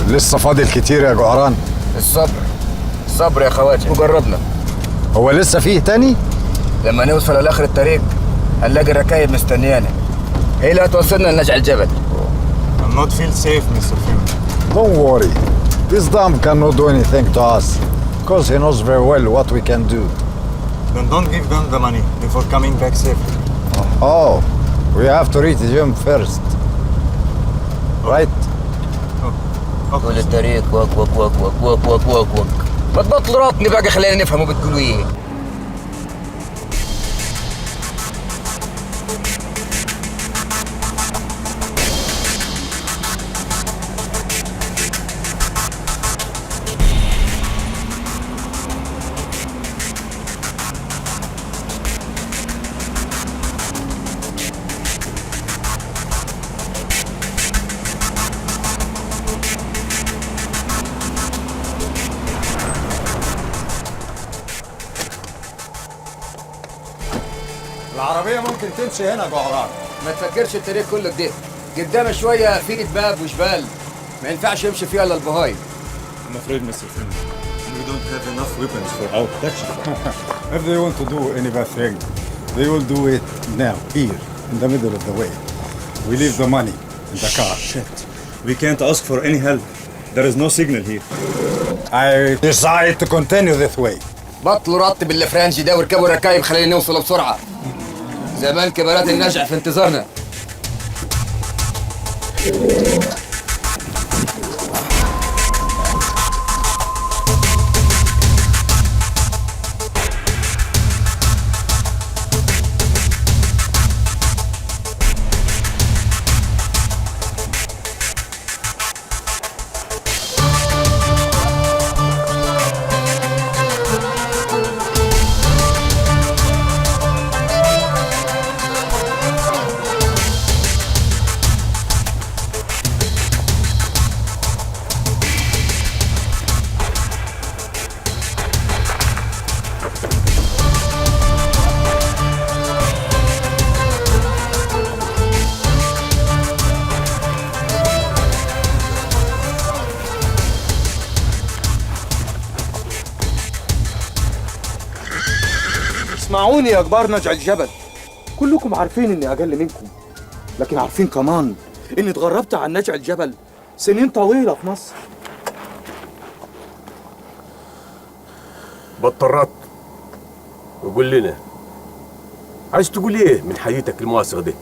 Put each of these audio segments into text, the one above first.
لسه فاضل كتير يا جعران. الصبر يا خواجه وجربنا. هو لسه فيه تاني؟ لما نوصل لاخر الطريق هنلاقي الركايب مستنيانا، هي اللي هتوصلنا لنجع الجبل. I'm not feel safe, Mr. Freeman. Don't worry. This dam cannot do anything to us because he knows very well what we can do. Then don't give them the money before coming back safely. Oh, we have to reach him first. Right? طول الطريق وك وك وك وك وك وك وك وك. ما تبطلوا رطني بقى، خلينا نفهموا بتقولوا ايه. العربية ممكن تمشي هنا جعران. ما تفكرش الطريق كله كده، قدام شويه في دباب وجبال ما ينفعش يمشي فيها الا البهايم. I'm afraid, Mr. Freeman. We don't have enough weapons for our protection. If they want to do any bad thing, they will do it now, here, in the middle of the way. We leave the money in the car. Shit. We can't ask for any help. There is no signal here. I decide to continue this way. بطلوا رط بالفرنجي ده واركبوا الركايب، خلينا نوصل بسرعه. زمان كبارات النجع في انتظارنا. اسمعوني يا كبار نجع الجبل، كلكم عارفين اني اقل منكم، لكن عارفين كمان اني اتغربت عن نجع الجبل سنين طويله في مصر. بطرت وقول لنا عايز تقول ايه من حياتك المواسخه دي؟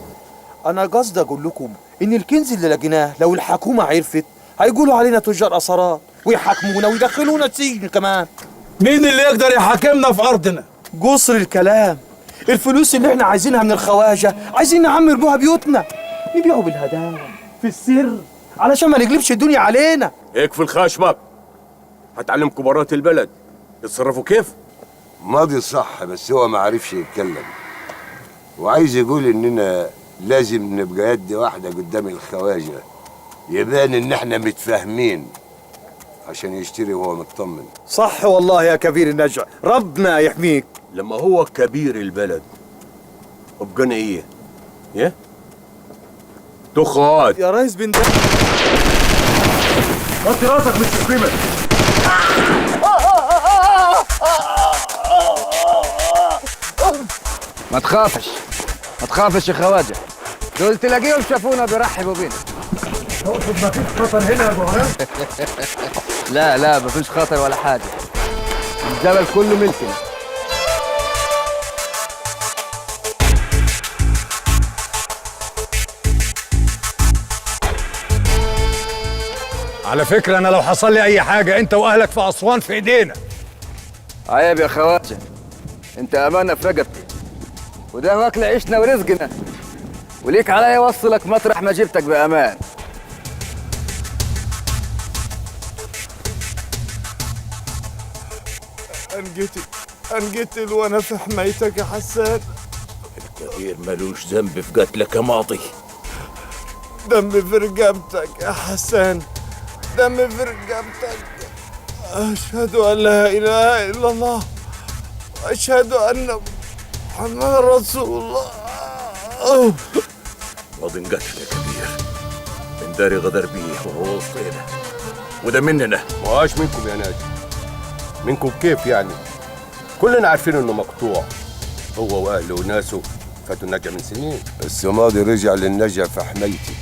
انا قصدي اقول لكم ان الكنز اللي لقيناه لو الحكومه عرفت هيقولوا علينا تجار اثارات ويحاكمونا ويدخلونا السجن كمان. مين اللي يقدر يحاكمنا في ارضنا؟ قصر الكلام، الفلوس اللي احنا عايزينها من الخواجه عايزين نعمر بوها بيوتنا، نبيعوا بالهداوه في السر علشان ما نقلبش الدنيا علينا. يكفي الخشمك، هتعلم كبارات البلد يتصرفوا كيف؟ ماضي صح، بس هو ما عرفش يتكلم وعايز يقول اننا لازم نبقى يد واحده قدام الخواجه، يبان ان احنا متفاهمين عشان يشتري وهو مطمن. صح والله يا كبير النجع، ربنا يحميك. لما هو كبير البلد ابقى ايه؟ ايه؟ تخات يا ريس بن وطي راسك مش فريمان. ما تخافش ما تخافش يا خواجه، دول تلاقيهم شافونا بيرحبوا بينا. تقصد مفيش خطر هنا يا جعران؟ لا مفيش خطر ولا حاجه، الجبل كله ملكنا. على فكرة أنا لو حصل لي أي حاجة أنت وأهلك في أسوان في إيدينا. عيب يا خواجه، انت امانه في رقبتي، وده واكل عيشنا ورزقنا، وليك عليا اوصلك مطرح ما جبتك بامان. انقتل وانا في حمايتك يا حسان. الكبير ملوش ذنب في قتلك يا ماضي. دمي في رقبتك يا حسان، دمي في رقبتك. أشهد أن لا إله إلا الله وأشهد أن محمد رسول الله. ماضي انقتل يا كبير، من داري غدر بيه وهو وسطينا، وده مننا. ماهاش منكم يا ناجي. منكم كيف يعني؟ كلنا عارفين انه مقطوع، هو واهله وناسه فاتوا النجا من سنين. بس ماضي رجع للنجا في حمايتي،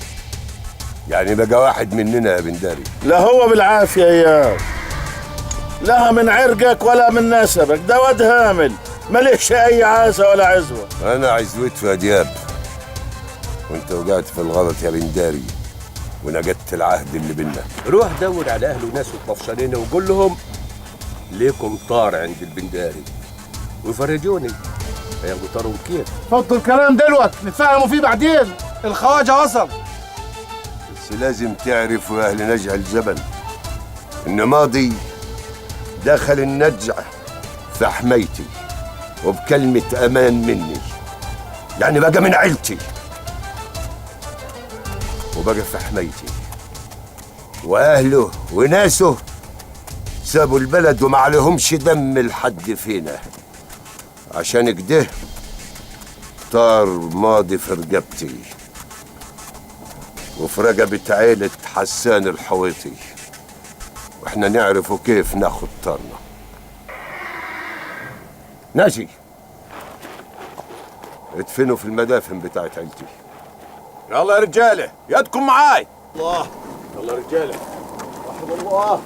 يعني بقى واحد مننا يا بنداري. لا هو بالعافية يا لا من عرقك ولا من نسبك، ده واد هامل مليش أي عازة ولا عزوة. أنا عزوته يا دياب، وأنت وقعت في الغلط يا بنداري ونجدت العهد اللي بينا. روح دور على اهله وناسه الطفشانين وقول لهم ليكم طار عند البنداري ويفرجوني هياخدوا طارهم كيف. حطوا الكلام دلوقتي نتفاهموا فيه بعدين. الخواجة وصل. بس لازم تعرفوا يا أهل نجع الجبل إن ماضي دخل النجع في حمايتي وبكلمة أمان مني، يعني بقى من عيلتي وبقى في حمايتي، وأهله وناسه سابوا البلد وما عليهمش دم لحد فينا. عشان كده طار ماضي في رقبتي وفي رقبة عيلة حسان الحويطي، واحنا نعرفوا كيف ناخد طارنا. ناجي ادفنوا في المدافن بتاعت عيلتي. يلا يا رجالة يدكم معاي. الله يلا رجاله رحم الله.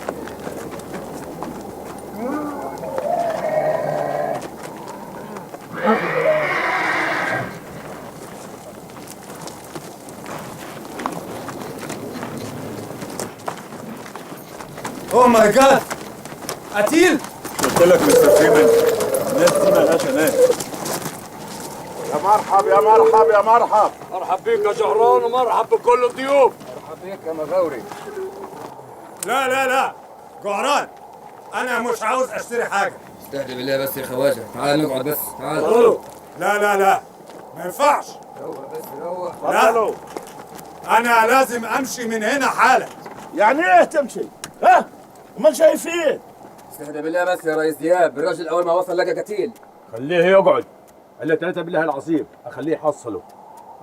اوه ماي جاد، قتيل. قلت لك مستر فريمان الناس دي مالهاش امان. يا مرحب يا مرحب يا مرحب. مرحب بيك يا جهران ومرحب بكل الضيوف. مرحبا بيك يا مغاوري. لا لا لا جعران، انا مش عاوز اشتري حاجه. استهدي بالله بس يا خواجه، تعال نقعد بس، تعال. لا لا لا ما ينفعش. روق بس روق. لا انا لازم امشي من هنا حالا. يعني ايه تمشي؟ ها؟ امال شايفين؟ استهدى بالله بس يا ريس دياب، الراجل اول ما وصل لقى قتيل. خليه يقعد. الا 3 بالله العظيم اخليه يحصله.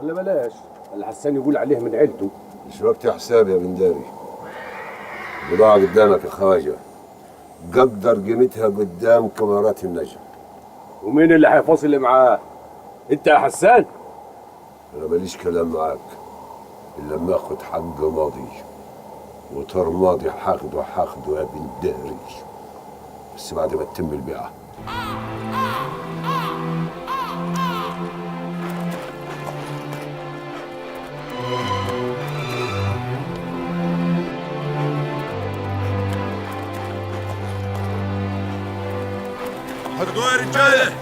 ولا بلاش، اللي حسان يقول عليه من عيلته. مش وقت حساب يا بنداري، بضاعة قدامك يا خواجة، قدر قيمتها قدام كاميرات النجم. ومين اللي هيفاصل معاه؟ انت يا حسان؟ انا ماليش كلام معاك الا لما اخد حق ماضي، وطار ماضي هاخده يا بنداري، بس بعد ما تتم البيعة. هدوا يا رجاله.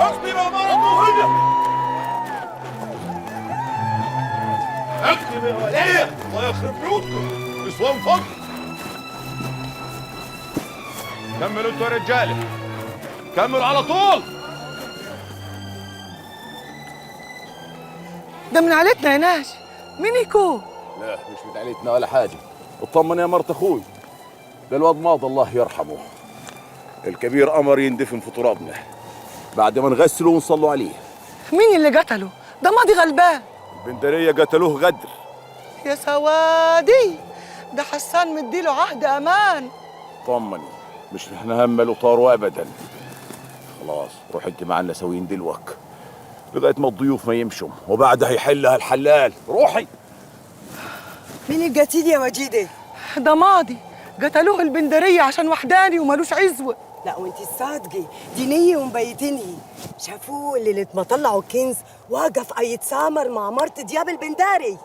اكتبوا بأمارة هنا. اكتب يا وليه الله يخرب بيوتكم. نسوان فضل. كملوا انتوا يا رجاله، كملوا على طول. ده من عيلتنا يا ناس. مين يكون؟ لا مش من عيلتنا ولا حاجه. اطمن يا مرت اخوي، ده الواد ماضي الله يرحمه، الكبير امر يندفن في ترابنا بعد ما نغسله ونصلوا عليه. مين اللي قتله؟ ده ماضي غلبان. البندريه قتلوه غدر. يا سوادي، ده حسان مديله عهد امان. طمني، مش نحن همل وطاروا ابدا. خلاص روح انت معنا سوين دلوك لغايه ما الضيوف ما يمشوا، وبعدها يحلها الحلال. روحي. مين القتيل يا وجيده؟ ده ماضي قتلوه البندرية عشان وحداني ومالوش عزوة. لا وانتي الصادقة دي نية ومبيتيني. شافوه ليلة ما طلعوا الكنز واقف يتسامر مع مرت دياب البنداري.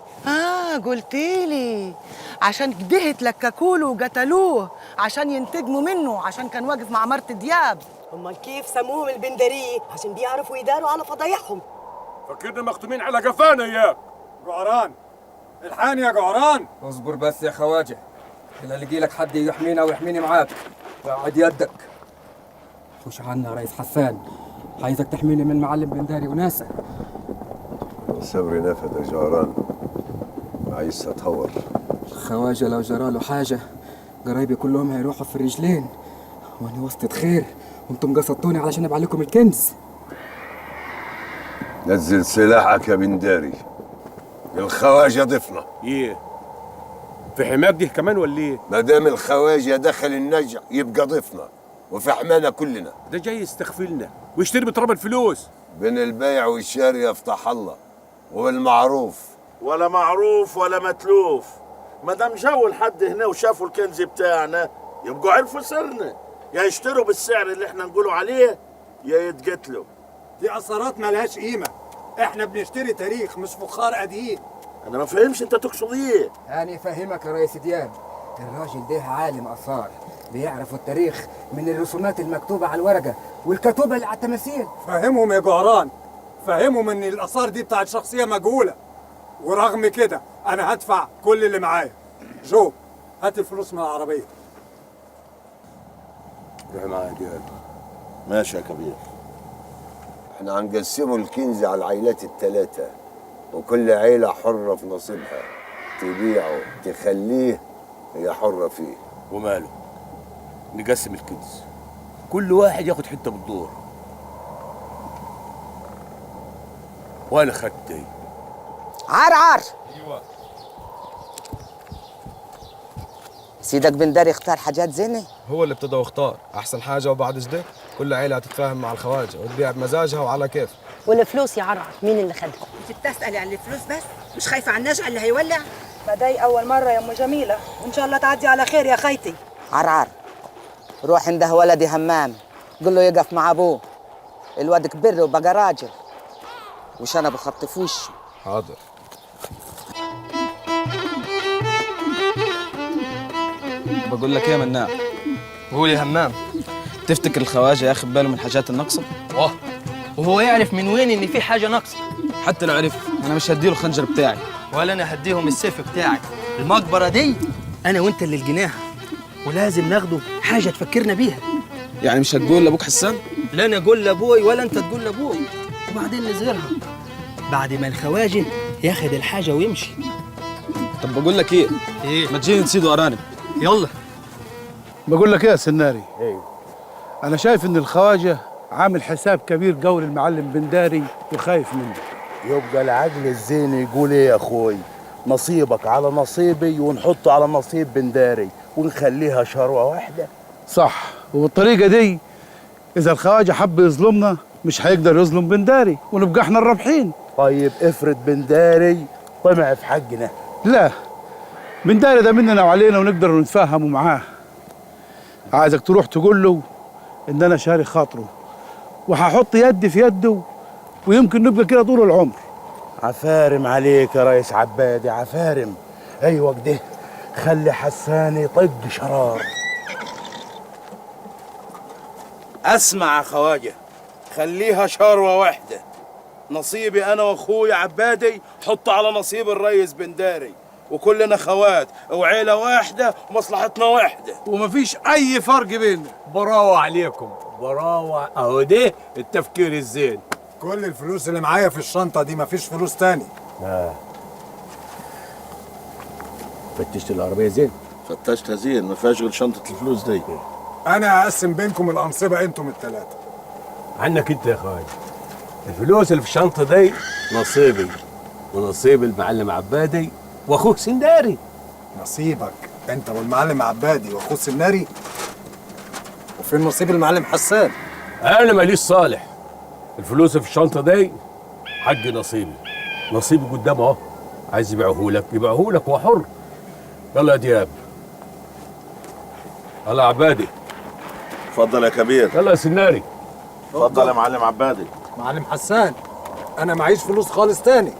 قلتيلي عشان كده اتلككوله وقتلوه عشان ينتقموا منه، عشان كان واقف مع مرت دياب. امال كيف سموهم البندرية؟ عشان بيعرفوا يداروا على فضايحهم. فكرنا مختومين على قفانا اياك. جعران الحان يا جعران. اصبر بس يا خواجه، الا لقي لك حد يحمينا ويحميني معاك. بعد يدك. خش عنا يا ريس حسان، عايزك تحميني من معلم بنداري وناسه. صبري نفد يا جعران، عايز اتهور. خواجه لو جراله حاجه قرايبي كلهم هيروحوا في الرجلين، وانا وسط خير وانتم قصدتوني علشان ابقى عليكم الكنز. نزل سلاحك يا بنداري، الخواجه ضفنا. ايه في حماك دي كمان ولا ايه؟ ما دام الخواجه دخل النجع يبقى ضفنا وفي حمانا كلنا. ده جاي يستغفلنا ويشتري بتراب الفلوس. بين البيع والشاري يفتح الله، وبالمعروف. ولا معروف ولا متلوف، ما دام جاوا لحد هنا وشافوا الكنز بتاعنا يبقوا عرفوا سرنا، يا يشتروا بالسعر اللي احنا نقولوا عليه يا يتقتلوا. دي اثارات مالهاش قيمه، احنا بنشتري تاريخ مش فخار قديم. انا ما فهمش انت تقصد ايه؟ أنا أفهمك يا ريس دياب، الراجل ده عالم آثار، بيعرف التاريخ من الرسومات المكتوبة على الورقة والكتوبة اللي على التماثيل. فهمهم يا جعران، فهمهم ان الاثار دي بتاعت شخصيه مجهوله، ورغم كده انا هدفع كل اللي معايا. جو، هات الفلوس من العربيه. روح معايا دياب. ماشي يا كبير. احنا هنقسموا الكنز على العائلات الثلاثه، وكل عيله حره في نصيبها، تبيعه تخليه هي حره فيه. وماله؟ نقسم الكنز، كل واحد ياخد حته بالدور. وانا خدت ايه؟ عرعر. ايوه. سيدك بنداري اختار حاجات زينه. هو اللي ابتدى واختار احسن حاجه، وبعد كده كل عيله هتتفاهم مع الخواجه وتبيع بمزاجها وعلى كيف. والفلوس يا عرعر مين اللي خدها؟ انت بتسالي عن الفلوس بس؟ مش خايفه على النجع اللي هيولع؟ ما داي اول مره يا ام جميله، وان شاء الله تعدي على خير يا خيتي. عرعر، روح عنده ولدي همام، قل له يقف مع ابوه، الواد كبر وبقى راجل وش انا بخطف وشه. حاضر. بقول لك ايه يا مناع؟ قول يا همام. تفتكر الخواجه ياخد باله من الحاجات الناقصه؟ وهو يعرف من وين ان في حاجه ناقصه؟ حتى لو عرف انا مش هديله الخنجر بتاعي، ولا انا هديهم السيف بتاعي. المقبره دي انا وانت اللي لقيناها، ولازم ناخده حاجه تفكرنا بيها. يعني مش هتقول لابوك حسان؟ لا انا اقول لابوي ولا انت تقول لابوي، وبعدين نزهرها بعد ما الخواجه ياخد الحاجه ويمشي. طب بقول لك ايه؟ ما تجيني نسيدوا ارانب. يلا. بقول لك ايه يا سناري؟ انا شايف ان الخواجه عامل حساب كبير قوي للمعلم بنداري وخايف منه. يبقى العقل الزين يقول ايه يا اخوي؟ نصيبك على نصيبي ونحطه على نصيب بنداري ونخليها شروه واحده. صح، وبالطريقه دي اذا الخواجه حب يظلمنا مش هيقدر يظلم بنداري ونبقى احنا الرابحين. طيب افرض بنداري طمع في حقنا. لا، بنداري ده مننا وعلينا ونقدر نتفاهموا معاه. عايزك تروح تقول له ان انا شاري خاطره وهحط يدي في يده، ويمكن نبقى كده طول العمر. عفارم عليك يا ريس عبادي، عفارم. ايوه كده، خلي حسان يطق شرار. اسمع يا خواجه، خليها شروه واحده. نصيبي انا واخويا عبادي حط على نصيب الريس بنداري، وكلنا خوات وعيله واحده ومصلحتنا واحده، ومفيش اي فرق بيننا. براوة عليكم، براوة. اهو ده التفكير الزين. كل الفلوس اللي معايا في الشنطه دي، مفيش فلوس تاني. فتشت العربيه زين؟ فتشتها زين، ما فيهاش غير شنطه الفلوس دي. انا هقسم بينكم الانصبه انتم الثلاثه. عنك انت يا خواجه، الفلوس اللي في الشنطه دي نصيبي ونصيب المعلم عبادي واخوك سنداري. نصيبك انت والمعلم عبادي واخوه سناري؟ وفين نصيب المعلم حسان؟ انا ماليش صالح. الفلوس اللي في الشنطه دي حق نصيبي قدامه اهو. عايز يبيعه لك وحر. يلا يا دياب. يلا يا عبادي. اتفضل يا كبير. يلا يا سناري. اتفضل يا معلم عبادي. معلم حسان، انا معيش فلوس خالص تاني.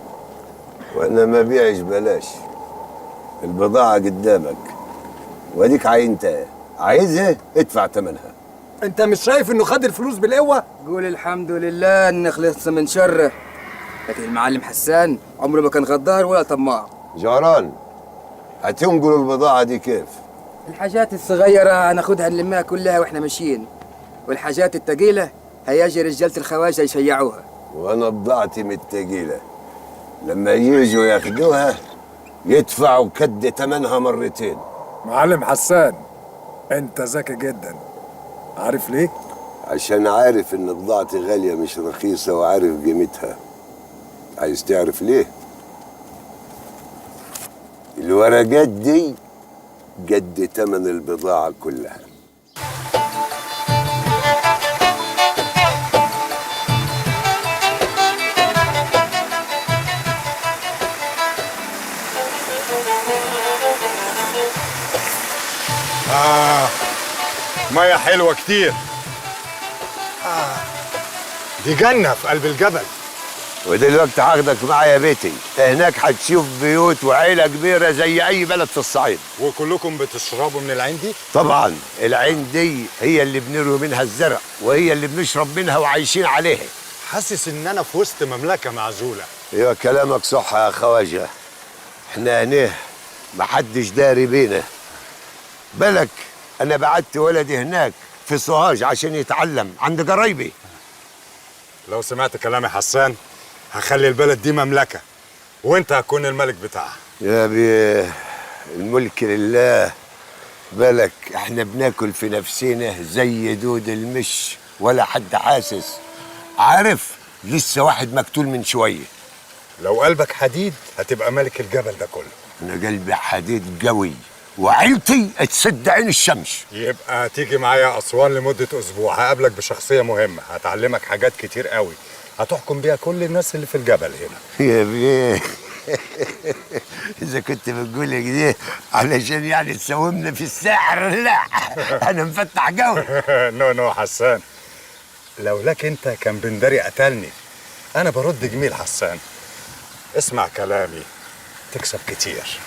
وانا ما بيعش بلاش، البضاعة قدامك واديك عينتها، عايزها ادفع ثمنها. انت مش شايف انه خد الفلوس بالقوه؟ قول الحمد لله ان خلصت من شره. لكن المعلم حسان عمره ما كان غدار ولا طماع. جعران، هتنقلوا البضاعة دي كيف؟ الحاجات الصغيرة هناخدها نلمها كلها واحنا ماشيين، والحاجات التقيلة هيجي رجالة الخواجة يشيعوها. وانا بضاعتي من التقيلة، لما يجوا ياخدوها يدفعوا كد ثمنها مرتين. معلم حسان، انت ذكي جدا. عارف ليه؟ عشان عارف ان بضاعتي غالية مش رخيصة وعارف قيمتها. عايز تعرف ليه؟ الورقات دي قد تمن البضاعة كلها. مية حلوة كتير. دي جنة في قلب الجبل. ودلوقتي هاخدك معايا بيتي، هناك هتشوف بيوت وعيلة كبيرة زي أي بلد في الصعيد. وكلكم بتشربوا من العين دي؟ طبعا العين دي هي اللي بنروي منها الزرع وهي اللي بنشرب منها وعايشين عليها. حاسس إن أنا في وسط مملكة معزولة. ايوه كلامك صح يا خواجة، احنا هنا محدش داري بينا. بالك أنا بعت ولدي هناك في سوهاج عشان يتعلم عند قرايبي. لو سمعت كلامي حسان هخلي البلد دي مملكة وانت هتكون الملك بتاعها. يا بيه الملك لله. بالك احنا بناكل في نفسنا زي دود المش ولا حد حاسس. عارف لسه واحد مقتول من شوية. لو قلبك حديد هتبقى ملك الجبل ده كله. انا قلبي حديد قوي وعيلتي تسد عين الشمس. يبقى تيجي معايا أسوان لمدة أسبوع، هقابلك بشخصية مهمة هتعلمك حاجات كتير قوي هتحكم بيها كل الناس اللي في الجبل هنا. يا بيه إذا كنت بتقول كده علشان يعني تساومنا في السعر، لا أنا مفتح قوي. نو حسان، لولاك أنت كان بندري قتلني. أنا برد جميل حسان، اسمع كلامي تكسب كتير.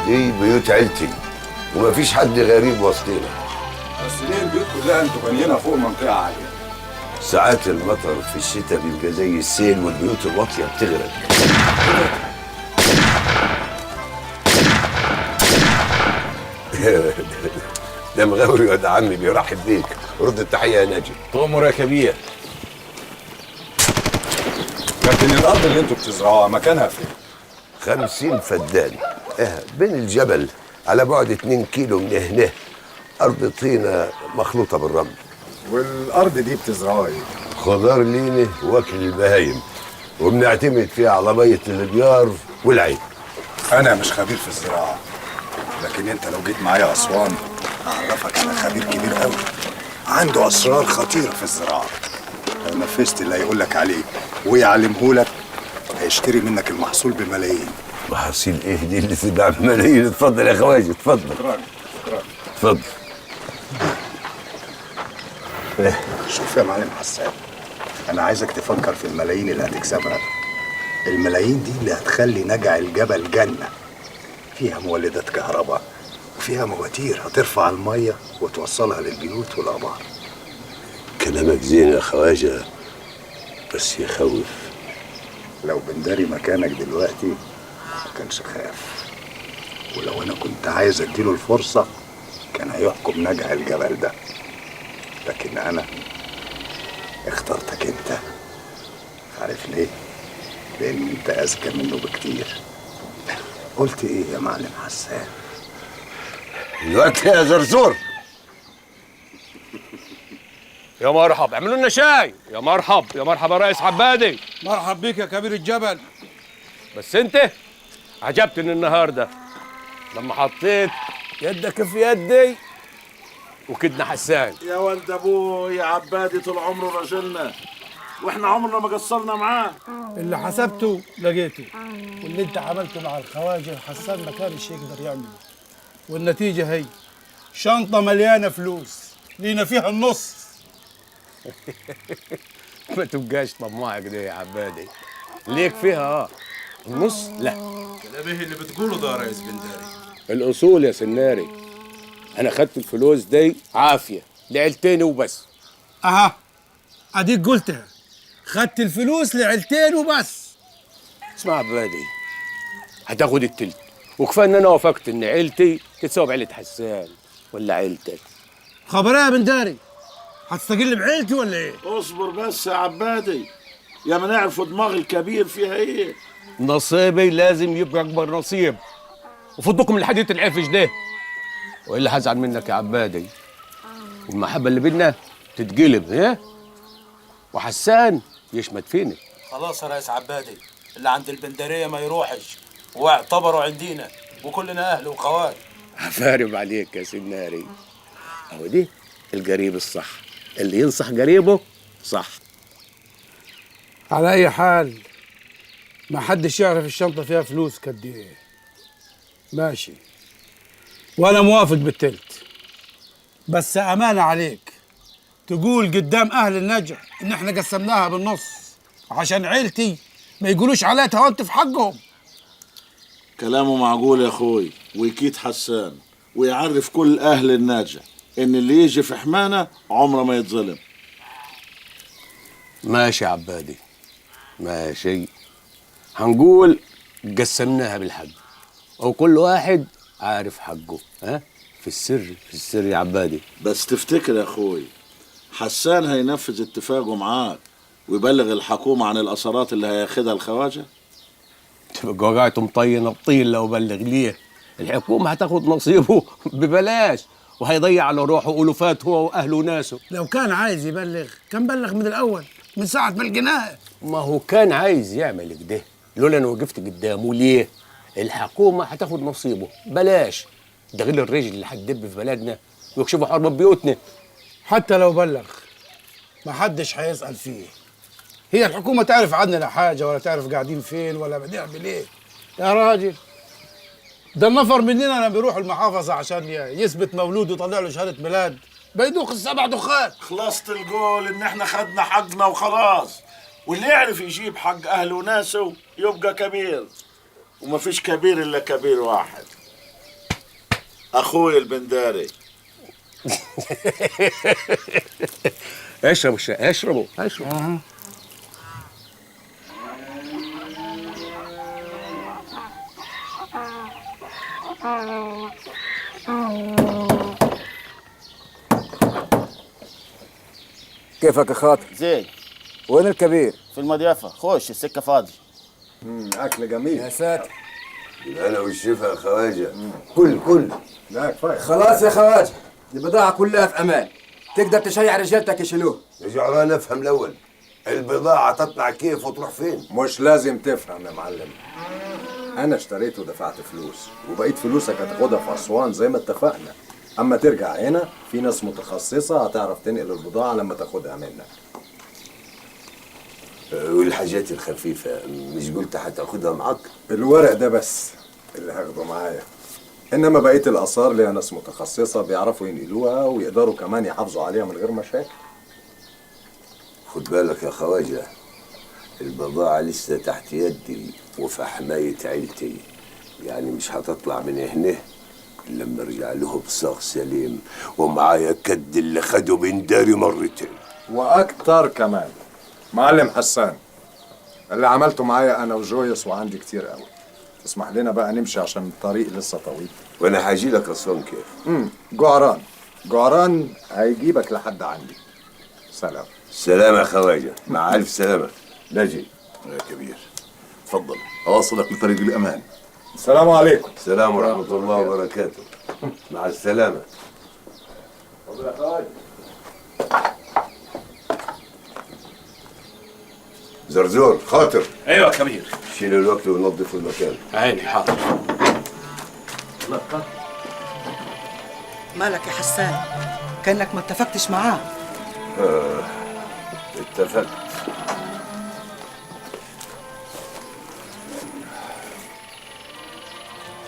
دي بيوت عيلتي ومفيش حد غريب وسطينا. بس ليه البيوت كلها انتوا بانيينها فوق منطقة عالية؟ ساعات المطر في الشتاء بيبقى زي السيل والبيوت الواطية بتغرق. ده مغاوري واد عمي بيرحب بيك، رد التحية يا ناجي. تؤمر يا كبير. لكن الأرض اللي انتوا بتزرعوها مكانها فين؟ 50 فدان بين الجبل على بعد 2 كيلو من هنا. أرض طينة مخلوطة بالرمل. والأرض دي بتزرعوها ايه؟ خضار لينة واكل البهايم، وبنعتمد فيها على مية البيار والعين. أنا مش خبير في الزراعة، لكن أنت لو جيت معايا أسوان أعرفك أنا خبير كبير قوي، عنده أسرار خطيرة في الزراعة. لو نفذت اللي هيقولك عليه ويعلمهولك هيشتري منك المحصول بملايين. محاصيل إيه دي اللي تباع بملايين؟ اتفضل يا خواجة اتفضل. اتفضل. شوف يا معلم حسان، أنا عايزك تفكر في الملايين اللي هتكسبها. الملايين دي اللي هتخلي نجع الجبل جنة، فيها مولدات كهرباء وفيها مواتير هترفع المية وتوصلها للبيوت والآبار. كلامك زين يا خواجة بس يخوف. لو بنداري مكانك دلوقتي ما كانش خاف، ولو أنا كنت عايز أديله الفرصة كان هيحكم نجع الجبل ده، لكن أنا اخترتك أنت. عارف ليه؟ لأن أنت أذكى منه بكتير. قلت إيه يا معلم حسان؟ الوقت يا زرزور. يا مرحب، اعملوا لنا شاي. يا مرحب يا مرحب يا ريس عبادي. مرحب بيك يا كبير الجبل. بس انت عجبتني النهارده لما حطيت يدك في يدي وكدنا حسان. يا ولد ابوي يا عبادي طول عمره راجلنا واحنا عمرنا ما قصرنا معاه. اللي حسبته لقيته، واللي انت عملته مع الخواجه حسان ما كانش يقدر يعمله، والنتيجه هي شنطه مليانه فلوس لينا فيها النص. ما تبقاش طماع كده يا عبادي، ليك فيها النص. لا كلام ايه اللي بتقوله ده يا ريس بنداري؟ الاصول يا سناري، انا خدت الفلوس دي عافيه لعيلتين وبس. اها اديك قلتها، خدت الفلوس لعيلتين وبس. اسمع عبادي، هتاخد التلت، وكفايه ان انا وافقت ان عيلتي تتساوي بعيله حسان ولا عيلتك. خبر ايه يا بنداري؟ هتستقل بعيلتي ولا ايه؟ اصبر بس يا عبادي، يا ما نعرفوا دماغ الكبير فيها ايه. نصيبي لازم يبقى اكبر نصيب، وفضكم الحديث العفش ده، والا هزعل منك يا عبادي. المحبه اللي بينا تتقلب، ها؟ وحسان يشمت فيني. خلاص يا ريس عبادي، اللي عند البندريه ما يروحش، واعتبروا عندنا وكلنا اهل وخوات. عفارب عليك يا سناري. اهو دي القريب الصح، اللي ينصح قريبه صح. على اي حال ما حدش يعرف الشنطه فيها فلوس قد ايه. ماشي، وانا موافق بالتلت، بس امانه عليك تقول قدام اهل النجع ان احنا قسمناها بالنص عشان عيلتي ما يقولوش عليها تهونت في حقهم. كلامه معقول يا اخوي، ويكيد حسان ويعرف كل اهل الناجح ان اللي يجي في حمانه عمره ما يتظلم. ماشي يا عبادي، ماشي. هنقول قسمناها بالحق، او كل واحد عارف حقه، ها؟ في السر يا عبادي. بس تفتكر يا اخوي حسان هينفذ اتفاقه معاك ويبلغ الحكومه عن الاثارات اللي هياخدها الخواجه؟ تبقى وقعته مطينه بطين لو بلغ ليه. الحكومه هتاخد نصيبه ببلاش، وهيضيع على روحه ألوفات هو واهله وناسه. لو كان عايز يبلغ كان بلغ من الاول، من ساعه ما لقيناه. ما هو كان عايز يعمل كده، لولا انا وقفت قدامه. ليه؟ الحكومه هتاخد نصيبه بلاش، ده غير الرجل اللي هتدب في بلدنا ويكشفوا حرب بيوتنا. حتى لو بلغ ما حدش هيسأل فيه. هي الحكومة تعرف عننا حاجة ولا تعرف قاعدين فين ولا بنعمل ايه؟ يا راجل ده النفر مننا لما بيروح المحافظة عشان يثبت مولود ويطلع له شهادة ميلاد بيدوخ السبع دخات. خلصت القول ان احنا خدنا حقنا وخلاص، واللي يعرف يجيب حق اهله وناسه يبقى كبير، ومفيش كبير الا كبير واحد، اخوي البنداري. اشربوا الشاي، اشربوا. كيفك يا خاطر؟ زين. وين الكبير؟ في المضيافة، خش السكة فاضي. اكل جميل يا ساتر. انا والشفا يا خواجه. كل لا كفايه. خلاص يا خواجه، البضاعة كلها في امان، تقدر تشيع رجالتك يشيلوه. يا جعران افهم الاول، البضاعه تطلع كيف وتروح فين؟ مش لازم تفهم يا معلم، انا اشتريته ودفعت فلوس، وبقيت فلوسك هتاخدها في اسوان زي ما اتفقنا. اما ترجع هنا في ناس متخصصه هتعرف تنقل البضاعه لما تاخدها منك. والحاجات الخفيفه مش قلت هتاخدها معاك؟ الورق ده بس اللي هاخده معايا، انما بقيه الاثار ليها ناس متخصصه بيعرفوا ينقلوها ويقدروا كمان يحافظوا عليها من غير مشاكل. خد بالك يا خواجه، البضاعه لسه تحت يدي وفي حمايه عيلتي، يعني مش هتطلع من هنا الا لما ارجع له بصاغ سليم ومعايا كد اللي خده بنداري مرتين واكتر كمان. معلم حسان، اللي عملته معايا انا وجويس وعندي كتير قوي، تسمح لنا بقى نمشي عشان الطريق لسه طويل. وانا هاجي لك اسوان كيف؟ جعران هيجيبك لحد عندي. سلام. سلام يا خواجه، مع الف سلامه. لاجي يا كبير تفضل، اوصلك لطريق الامان. السلام عليكم. السلام ورحمه الله وبركاته. مع السلامه. اتفضل يا خواجه. زرزور خاطر. ايوه يا كبير. شيلوا الوقت ونظفوا المكان. عيني حاضر. مالك يا حسان؟ كأنك ما اتفقتش معاه. اتفقت.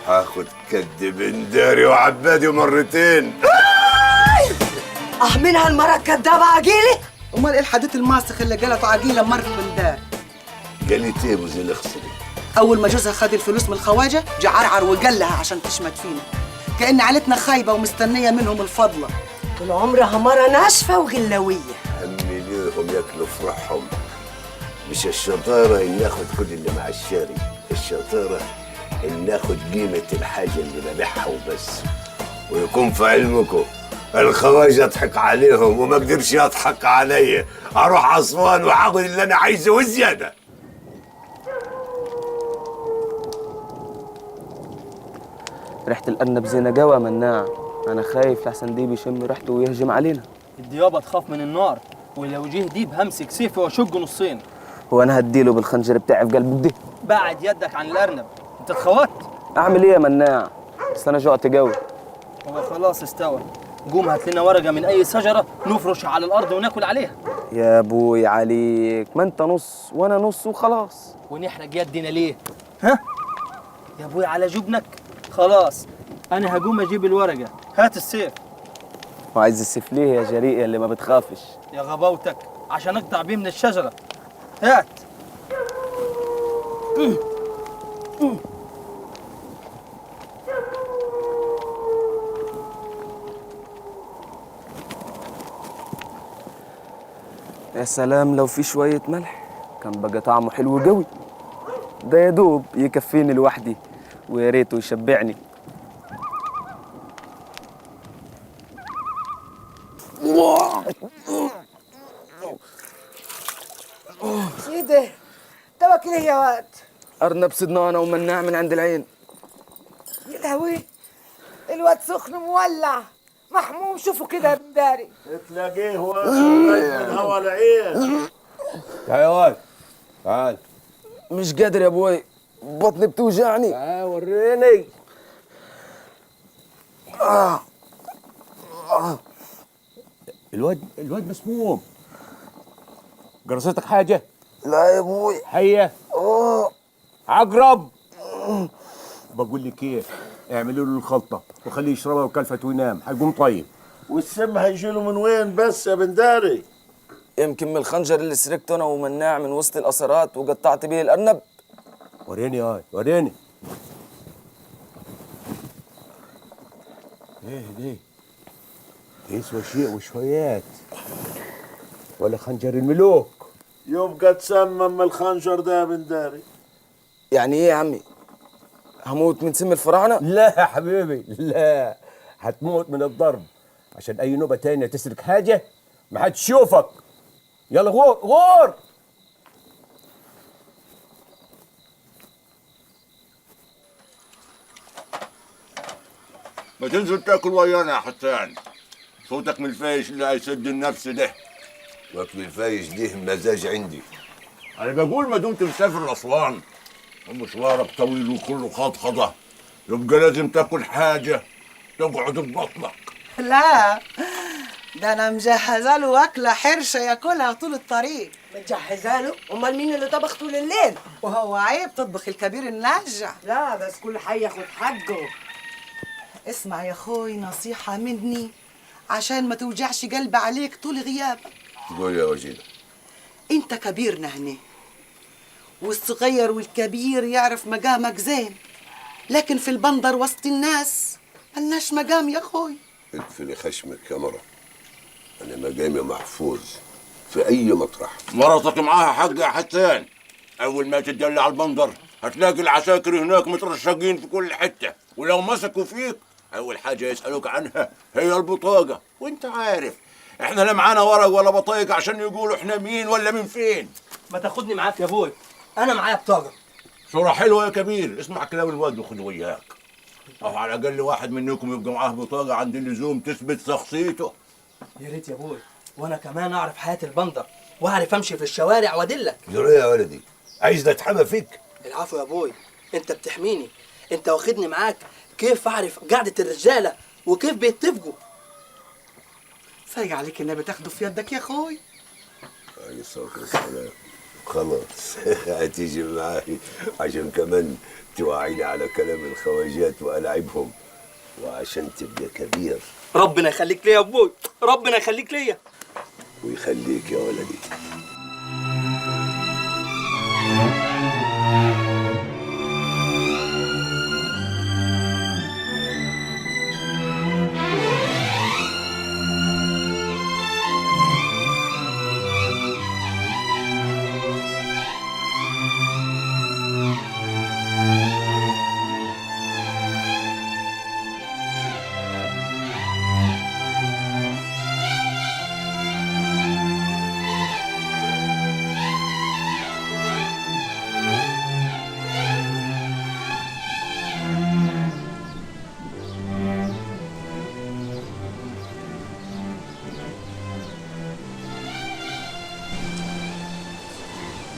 هاخد كد بنداري وعبادي مرتين. منها المرة الكدابة عقيلة؟ امال ايه الحديث الماسخ اللي قالته عقيله مرت بندار؟ قالت ايه ابو زي الاخصري؟ اول ما جوزها خد الفلوس من الخواجه جه عرعر وقال لها عشان تشمت فينا، كأن عيلتنا خايبه ومستنيه منهم الفضله. طول عمرها مرة ناشفة وغلوية. همي ليهم ياكلوا في روحهم. مش الشطاره ان ناخد كل اللي مع الشاري، الشطاره ان ناخد قيمه الحاجه اللي ببيعها وبس. ويكون في علمكم الخواجه اضحك عليهم وما قدرش يضحك عليا. اروح اسوان وهاخد اللي انا عايزه وزياده. ريحة الأرنب زينة قوي يا مناع. أنا خايف لحسن ديب يشم ريحته ويهجم علينا. الديابة تخاف من النار، ولو جه ديب همسك سيفي واشقه نصين. هو أنا هديله بالخنجر بتاعي في قلبه ده؟ بعد يدك عن الأرنب، أنت اتخوت؟ أعمل إيه يا مناع؟ بس أنا جوعت قوي. هو خلاص استوى. قوم هات لنا ورقة من أي شجرة نفرشها على الأرض وناكل عليها. يا أبوي عليك، ما أنت نص وأنا نص وخلاص. ونحرق يدنا ليه؟ ها؟ يا أبوي على جبنك. خلاص أنا هقوم أجيب الورقة. هات السيف. وعايز السيف ليه يا جريء اللي ما بتخافش؟ يا غباوتك عشان أقطع بيه من الشجرة. هات. يا سلام لو في شوية ملح كان بقى طعمه حلو قوي. ده يا دوب يكفيني لوحدي ويا ريته يشبعني. ايه ده؟ توكل ايه يا واد؟ أرنب صدنا أنا ومناع من عند العين. يا لهوي، الواد سخن مولع محموم. شوفوا كده يا بنداري. تلاقيه واقف من هوا العين. تعال يا واد تعال. مش قادر يا ابوي، بطني بتوجعني. تعال وريني. الواد مسموم. قرصتك حاجة؟ لا يا ابوي. حية؟ عقرب؟ بقول لك ايه، اعملوا له الخلطة وخليه يشربها وكلفت وينام، هيقوم طيب. والسم هيجيله من وين بس يا بنداري؟ يمكن من الخنجر اللي سرقته انا ومناع من وسط الأسرات وقطعت بيه الأرنب. وريني هاي وريني. ايه ده؟ يسوى شيء وشويات ولا خنجر الملوك. يبقى تسمم من الخنجر ده يا بنداري. يعني ايه يا عمي؟ هموت من سم الفراعنة؟ لا يا حبيبي لا، هتموت من الضرب عشان اي نوبة تانية تسرق حاجة ما حدش يشوفك. يلا غور غور. ما تنزل تاكل ويانا يا حسان. صوتك من الفايش اللي هيسد النفس ده. واكل الفايش ده مزاج عندي. انا بقول ما دمت مسافر لاسوان ومشوارك طويل وكله خضخضه، يبقى لازم تاكل حاجه تقعد ببطنك. لا، ده انا مجهزه له اكله حرشه ياكلها طول الطريق. متجهزه له؟ امال مين اللي طبخ طول الليل؟ وهو عيب تطبخ الكبير الناجع. لا بس كل حي ياخد حقه. اسمع يا اخوي نصيحه مني عشان ما توجعش قلبي عليك طول غيابك. قول يا وجيده. انت كبيرنا هنا، والصغير والكبير يعرف مقامك زين، لكن في البندر وسط الناس ملناش مقام يا اخوي. اقفلي خشمك يا مرة. انا مقامي محفوظ في اي مطرح. مرتك معاها حق يا حسان. اول ما تدلع على البندر هتلاقي العساكر هناك مترشقين في كل حته، ولو مسكوا فيك اول حاجه يسالوك عنها هي البطاقه، وانت عارف احنا لا معانا ورق ولا بطايق عشان يقولوا احنا مين ولا من فين. ما تاخدني معاك يا ابوي، انا معايا بطاقه. صورة حلوة يا كبير، اسمع كلام الواد وخد وياك. أو على الأقل واحد منكم يبقى معاه بطاقة عند اللزوم تثبت شخصيته. يا ريت يا ابوي، وانا كمان اعرف حياه البندر واعرف امشي في الشوارع وادلك. جرى يا ولدي، عايز اتحمى فيك. العفو يا ابوي، انت بتحميني، انت واخدني معاك كيف اعرف قعده الرجاله وكيف بيتفقوا. فايق عليك النبي تاخده في يدك يا اخوي. عليه الصلاة والسلام. خلاص هتيجي معاي عشان كمان توعيني على كلام الخواجات وألعبهم، وعشان تبقى كبير. ربنا يخليك ليا يا ابوي، ربنا يخليك ليا. ويخليك يا ولدي.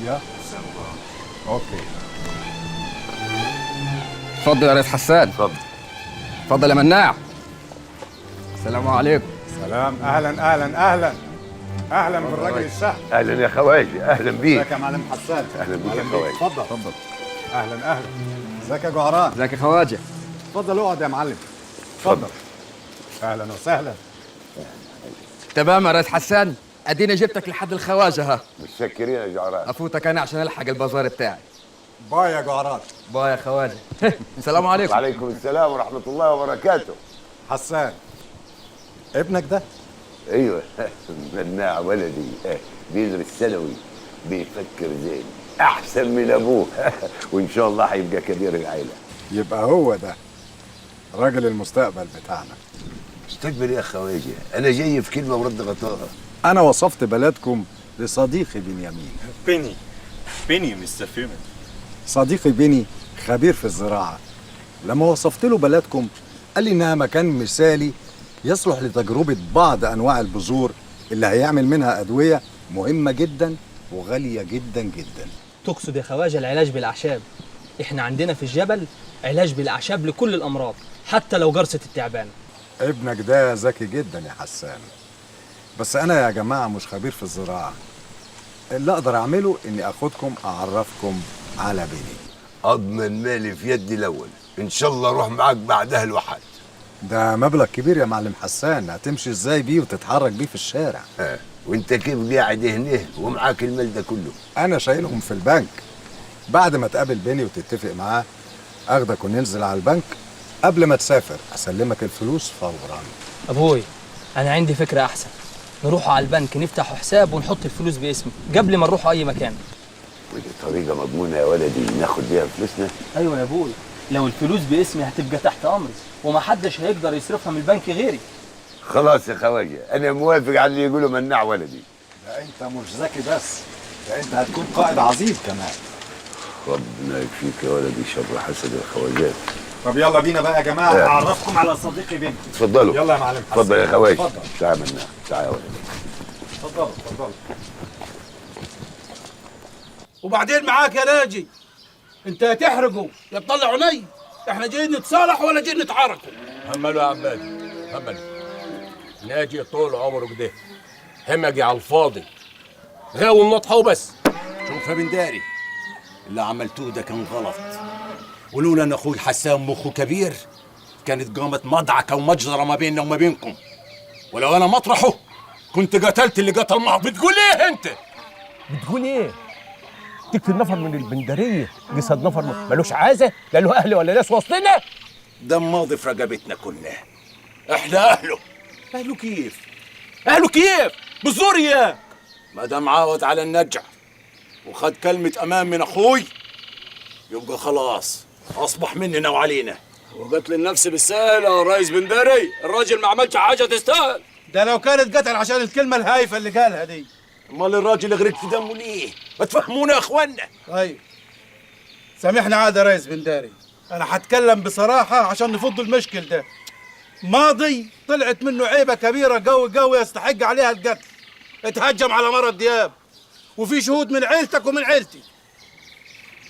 يا اوكي. اتفضل يا ريس حسان. اتفضل. اتفضل يا مناع. السلام عليكم. سلام. اهلا اهلا اهلا اهلا بالراجل السهل. اهلا يا خواجه، اهلا بيك. ازيك يا معلم حسان؟ اهلا بيك يا خواجه. اتفضل اتفضل. اهلا اهلا. ازيك يا جعران؟ ازيك يا خواجه؟ اتفضل اقعد يا معلم. اتفضل. اهلا وسهلا. تمام يا ريس حسان، اديني جبتك لحد الخواجه ها. متشكرين يا جعران. افوتك انا عشان الحق البازار بتاعي. باي يا جعران. باي يا خواجه. السلام عليكم. وعليكم السلام ورحمه الله وبركاته. حسان ابنك ده؟ ايوه مناع ولدي، بيدرس ثانوي، بيفكر زين احسن من ابوه. وان شاء الله هيبقى كبير العيله. يبقى هو ده راجل المستقبل بتاعنا. مستقبل يا خواجه، انا جاي في كلمه ورد غطاها. انا وصفت بلدكم لصديقي بنيامين. بيني مستر فيرمان. صديقي بيني خبير في الزراعه. لما وصفت له بلدكم قال لي انها مكان مثالي يصلح لتجربه بعض انواع البذور اللي هيعمل منها ادويه مهمه جدا وغاليه جدا جدا. تقصد يا خواجه العلاج بالاعشاب؟ احنا عندنا في الجبل علاج بالاعشاب لكل الامراض، حتى لو جرثه التعبان. ابنك ده ذكي جدا يا حسان، بس انا يا جماعه مش خبير في الزراعه. اللي اقدر اعمله اني اخدكم اعرفكم على بيني. اضمن مالي في يدي الاول، ان شاء الله اروح معاك بعدها الواحد. ده مبلغ كبير يا معلم حسان، هتمشي ازاي بيه وتتحرك بيه في الشارع؟ وانت كيف قاعد هنا ومعاك المال ده كله؟ انا شايلهم في البنك. بعد ما تقابل بيني وتتفق معاه اخدك وننزل على البنك، قبل ما تسافر اسلمك الفلوس فورا. ابوي انا عندي فكره احسن، نروحوا على البنك نفتحوا حساب ونحط الفلوس باسمي قبل ما نروحوا اي مكان. ودي طريقه مضمونه يا ولدي ناخد بيها فلوسنا؟ ايوه يا ابوي، لو الفلوس باسمي هتبقى تحت امري ومحدش هيقدر يصرفها من البنك غيري. خلاص يا خواجه، انا موافق على اللي يقولوا مناع ولدي. لا انت مش ذكي بس، ده انت هتكون قائد عظيم كمان. ربنا يكفيك يا ولدي شر حسد الخواجات. طب يلا بينا بقى يا جماعه اعرفكم على صديقي بنتي. اتفضلوا. يلا يا معلم حسن. اتفضل يا خواجه. اتفضل. تعال مناع، تعال يا ولدي. اتفضلوا اتفضلوا. وبعدين معاك يا ناجي، انت يا تحرقوا يا تطلعوا ني. احنا جايين نتصالح ولا جايين نتعاركوا؟ هملوا يا عبادي، هملوا. ناجي طول عمره كده همجي على الفاضي، غاوي النطحه وبس. شوف يا بنداري، اللي عملتوه ده كان غلط، ولولا ان اخوي حسان مخه كبير كانت قامت مدعكه ومجزره ما بيننا وما بينكم، ولو انا مطرحه كنت قتلت اللي قتل معه. بتقول ايه انت؟ بتقول ايه؟ تكفي نفر من البندريه، جسد نفر ملوش عازه، لا له اهل ولا ناس وسطنا. ده ماضي في رقبتنا كلنا، احنا اهله. اهله كيف؟ اهله كيف؟ بسوريا ما دام عاود على النجع وخد كلمه امان من اخوي يبقى خلاص اصبح مننا وعلينا. وقتل النفس بالسهل يا ريس بندري، الراجل ما عملش حاجه تستاهل. ده لو كانت قتل عشان الكلمه الهايفه اللي قالها دي. امال الراجل غرق في دمه ليه؟ ما تفهمونا يا اخوانا. طيب سامحنا عاد يا ريس بنداري، انا هتكلم بصراحه عشان نفض المشكل ده. ماضي طلعت منه عيبه كبيره قوي قوي يستحق عليها القتل. اتهجم على مرة دياب وفي شهود من عيلتك ومن عيلتي.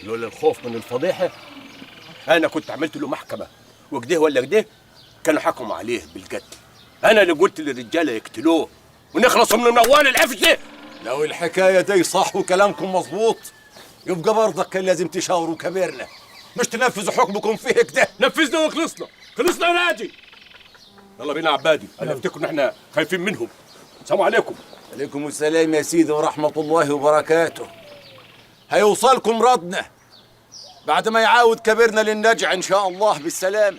لولا الخوف من الفضيحه انا كنت عملت له محكمه وكده ولا كده كانوا حكموا عليه بالقتل. انا اللي قلت للرجاله يقتلوه ونخلصوا من الموال العفش ده. لو الحكايه دي صح وكلامكم مظبوط يبقى برضك كان لازم تشاوروا كبيرنا، مش تنفذوا حكمكم فيه كده. نفذنا وخلصنا، خلصنا يا ناجي. يلا بينا عبادي، انا افتكر ان احنا خايفين منهم. السلام عليكم. عليكم السلام يا سيدي ورحمه الله وبركاته. هيوصلكم ردنا بعد ما يعاود كبيرنا للنجع ان شاء الله بالسلامه.